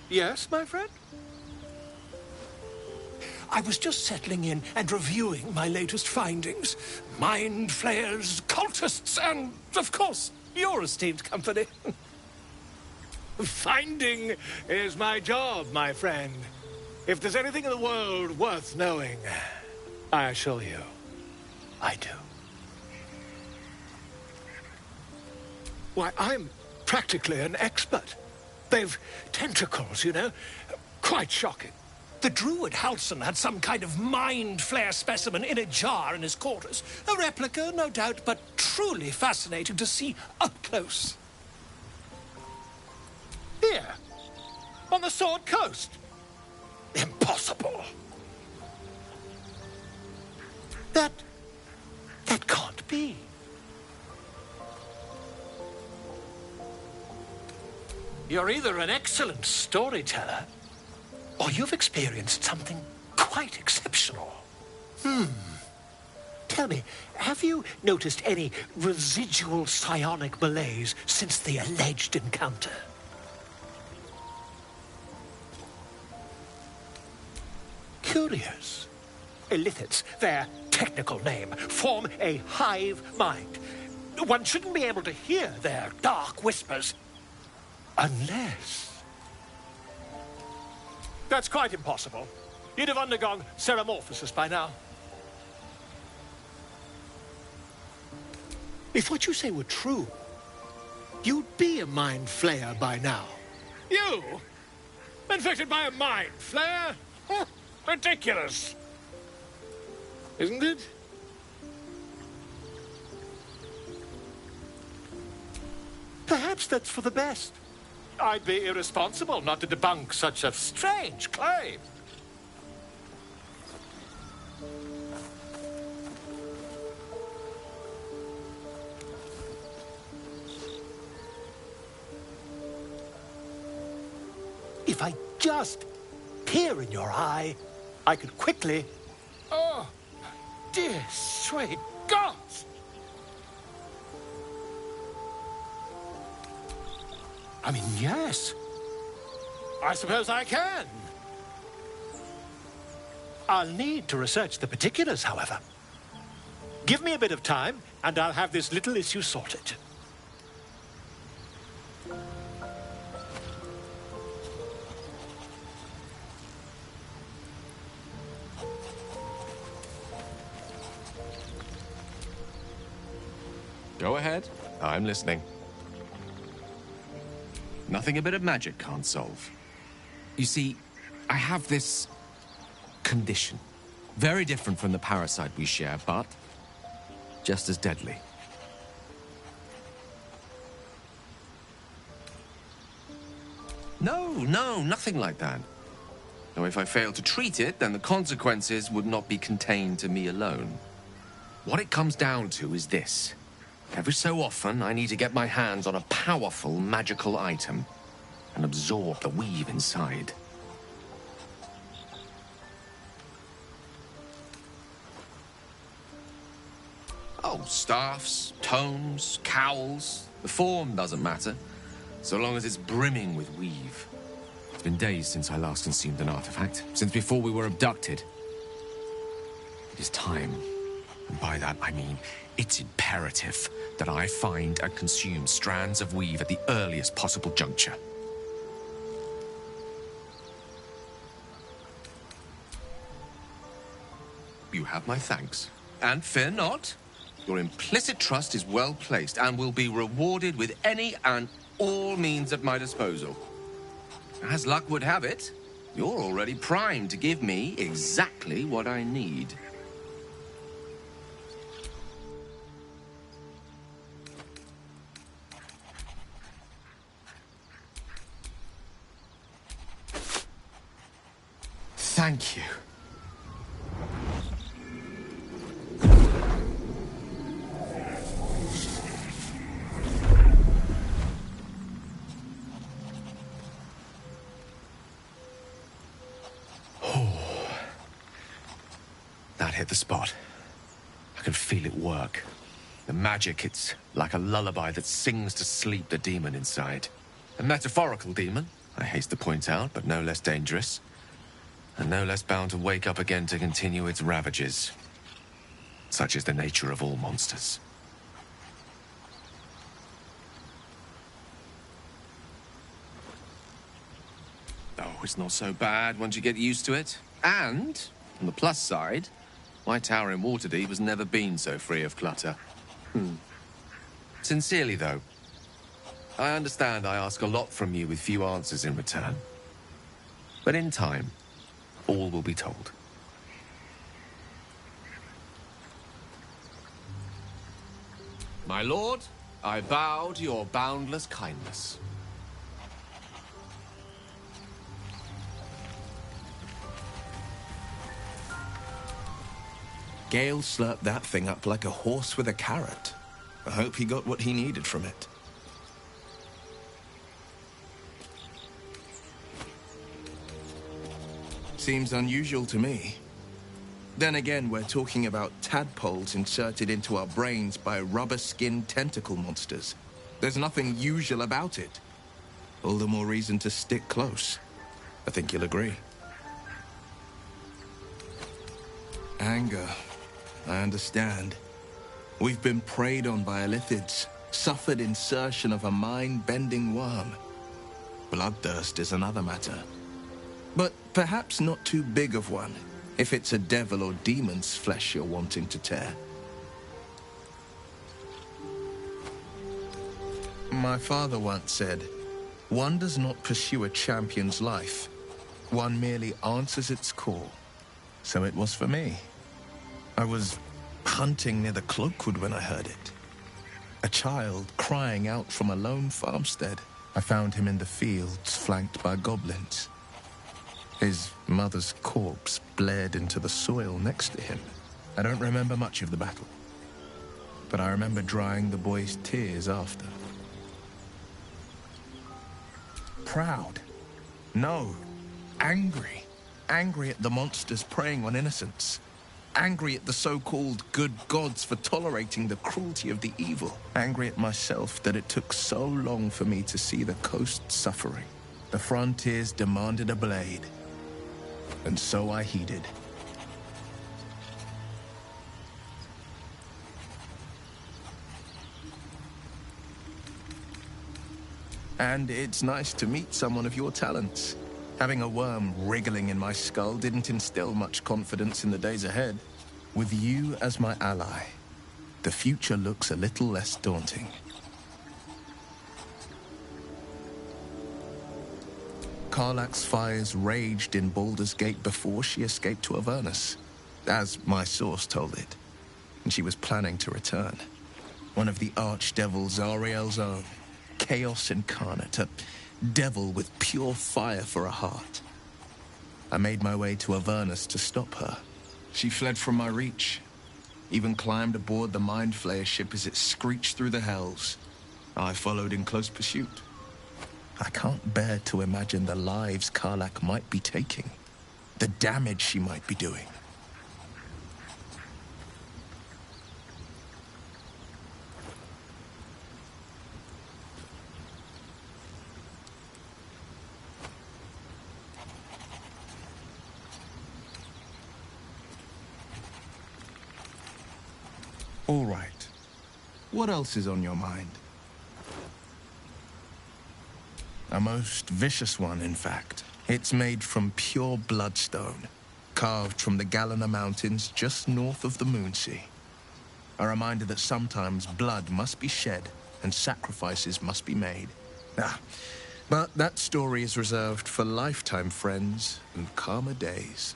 Yes, my friend? I was just settling in and reviewing my latest findings. Mind flayers, cultists, and, of course, your esteemed company. Finding is my job, my friend. If there's anything in the world worth knowing, I assure you, I do. Why, I'm practically an expert. They've tentacles, you know. Quite shocking. The druid Halson had some kind of mind flare specimen in a jar in his quarters. A replica, no doubt, but truly fascinating to see up close. Here, on the Sword Coast. Impossible. That can't be. You're either an excellent storyteller, or you've experienced something quite exceptional. Tell me, have you noticed any residual psionic malaise since the alleged encounter? Curious. Illithids, their technical name, form a hive mind. One shouldn't be able to hear their dark whispers unless... That's quite impossible. You'd have undergone ceramorphosis by now. If what you say were true, you'd be a mind flayer by now. You? Infected by a mind flayer? Ridiculous. Isn't it? Perhaps that's for the best. I'd be irresponsible not to debunk such a strange claim. If I just peer in your eye, I could quickly... Oh, dear sweet gods! I mean, yes. I suppose I can. I'll need to research the particulars, however. Give me a bit of time, and I'll have this little issue sorted. Go ahead. I'm listening. Nothing a bit of magic can't solve. You see, I have this condition. Very different from the parasite we share, but just as deadly. No, nothing like that. Now, if I fail to treat it, then the consequences would not be contained to me alone. What it comes down to is this. Every so often, I need to get my hands on a powerful magical item and absorb the weave inside. Oh, staffs, tomes, cowls. The form doesn't matter, so long as it's brimming with weave. It's been days since I last consumed an artifact, since before we were abducted. It is time, and by that I mean it's imperative that I find and consume strands of weave at the earliest possible juncture. You have my thanks. And fear not. Your implicit trust is well placed and will be rewarded with any and all means at my disposal. As luck would have it, you're already primed to give me exactly what I need. Thank you. That hit the spot. I can feel it work. The magic, it's like a lullaby that sings to sleep the demon inside. A metaphorical demon, I haste to point out, but no less dangerous. And no less bound to wake up again to continue its ravages. Such is the nature of all monsters. Oh, it's not so bad once you get used to it. And, on the plus side, my tower in Waterdeep has never been so free of clutter. Sincerely, though, I understand I ask a lot from you with few answers in return. But in time, all will be told. My lord, I bow to your boundless kindness. Gale slurped that thing up like a horse with a carrot. I hope he got what he needed from it. Seems unusual to me. Then again, we're talking about tadpoles inserted into our brains by rubber-skinned tentacle monsters. There's nothing usual about it. All the more reason to stick close. I think you'll agree. Anger. I understand. We've been preyed on by elithids, suffered insertion of a mind-bending worm. Bloodthirst is another matter. But perhaps not too big of one, if it's a devil or demon's flesh you're wanting to tear. My father once said, one does not pursue a champion's life. One merely answers its call. So it was for me. I was hunting near the Cloakwood when I heard it. A child crying out from a lone farmstead. I found him in the fields, flanked by goblins. His mother's corpse bled into the soil next to him. I don't remember much of the battle, but I remember drying the boy's tears after. Proud? No. Angry. Angry at the monsters preying on innocents. Angry at the so-called good gods for tolerating the cruelty of the evil. Angry at myself that it took so long for me to see the coast suffering. The frontiers demanded a blade. And so I heeded. And it's nice to meet someone of your talents. Having a worm wriggling in my skull didn't instill much confidence in the days ahead. With you as my ally, the future looks a little less daunting. Karlach's fires raged in Baldur's Gate before she escaped to Avernus, as my source told it, and she was planning to return. One of the archdevils Ariel's own, chaos incarnate, a devil with pure fire for a heart. I made my way to Avernus to stop her. She fled from my reach, even climbed aboard the Mind Flayer ship as it screeched through the hells. I followed in close pursuit. I can't bear to imagine the lives Karlach might be taking, the damage she might be doing. All right. What else is on your mind? A most vicious one, in fact. It's made from pure bloodstone, carved from the Galena Mountains just north of the Moonsea. A reminder that sometimes blood must be shed and sacrifices must be made. But that story is reserved for lifetime friends and calmer days.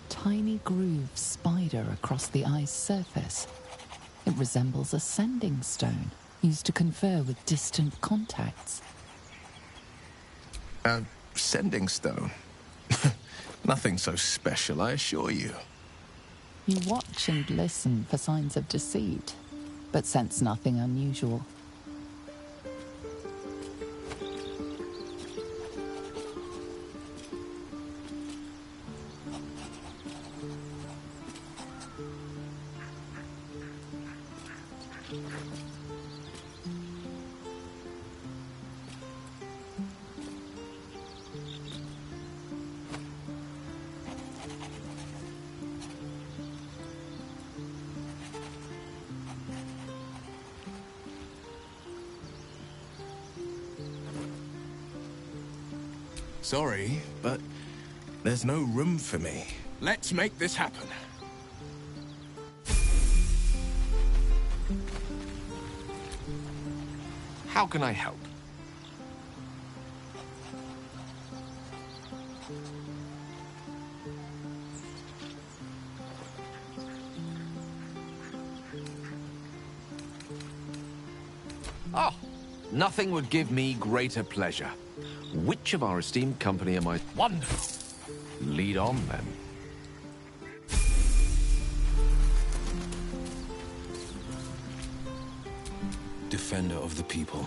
Tiny grooves spider across the eye's surface. It resembles a sending stone, used to confer with distant contacts. A sending stone? Nothing so special, I assure you. You watch and listen for signs of deceit, but sense nothing unusual. Sorry, but there's no room for me. Let's make this happen. How can I help? Oh, nothing would give me greater pleasure. Which of our esteemed company am I? Wonderful. Lead on, then. Defender of the people.